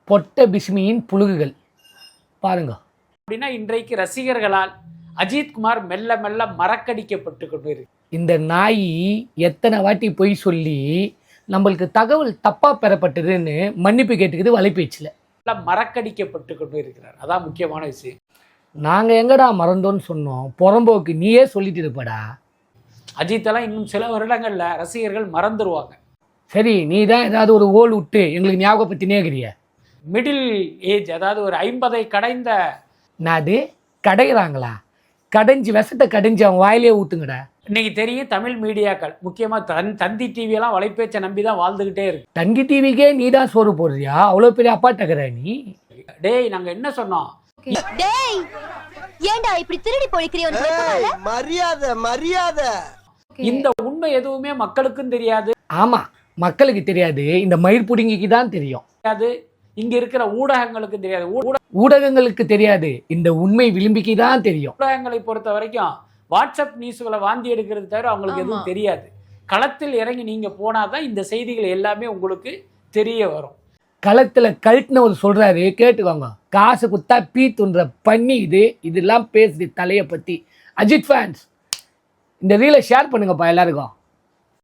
பொட்ட பிஸ்மியின் புழுகுகள் பாருங்க. அப்படின்னா இன்றைக்கு ரசிகர்களால் அஜித்குமார் மெல்ல மெல்ல மறக்கடிக்கப்பட்டு கொண்டு இருக்கு. இந்த நாய் எத்தனை வாட்டி பொய் சொல்லி நம்மளுக்கு தகவல் தப்பாக பெறப்பட்டதுன்னு மன்னிப்பு கேட்டுக்குது வலைபேச்சில். மறக்கடிக்கப்பட்டு கொண்டு இருக்கிறார். அதான் முக்கியமான விஷயம். நாங்கள் எங்கடா மறந்தோன்னு சொன்னோம், புறம்போக்கு நீயே சொல்லிட்டு இருப்படா. அஜித்தெல்லாம் இன்னும் சில வருடங்களில் ரசிகர்கள் மறந்துடுவாங்க. சரி, நீ தான் ஏதாவது ஒரு ஓல் விட்டு எங்களுக்கு ஞாபகப்படுத்தினே இருக்கிறிய. மிடில் ஏஜ், அதாவது ஒரு 50 கடைந்த. அது கடைகிறாங்களா? கடைஞ்சி விஷத்தை கடைஞ்சி அவன் வாயிலே ஊற்றுங்கடா. இன்னைக்கு தெரியும் தமிழ் மீடியாக்கள் முக்கியமாக தந்தி டிவியெல்லாம் வலைப்பேச்சை நம்பி தான் வாழ்ந்துக்கிட்டே இருக்கு. தந்தி டிவிக்கே நீ தான் சோறு போடுறியா? அவ்வளோ பெரிய அப்பாட்டக்கிற நீ. டேய், நாங்கள் என்ன சொன்னோம்? டேய், ஏன்டா இப்படி திருடி பொழிக்கிறியோ? மரியாதை மரியாதை. இந்த உண்மை எதுவுமே மக்களுக்கும் தெரியாது. ஆமா, மக்களுக்கு தெரியாது, இந்த மயிர் புடுங்கிக்கு தான் தெரியும். இங்க இருக்கிற ஊடகங்களுக்கு தெரியாது. ஊடகங்களுக்கு தெரியாது, இந்த உண்மை விளிம்பிக்கு தான் தெரியும். ஊடகங்களை பொறுத்த வரைக்கும் வாட்ஸ்அப் நியூஸ்களை வாந்தி எடுக்கிறது தவிர அவங்களுக்கு எதுவும் தெரியாது. களத்தில் இறங்கி நீங்க போனாதான் இந்த செய்திகள் எல்லாமே உங்களுக்கு தெரிய வரும். களத்தில் கல்ட்னவர் சொல்றாரு, கேட்டுக்கோங்க. காசு குத்தா பீ துன்ற பண்ணி இதெல்லாம் பேசுது தலையை பற்றி. அஜித் ஃபேன்ஸ், இந்த ரீலை ஷேர் பண்ணுங்கப்பா எல்லாருக்கும்.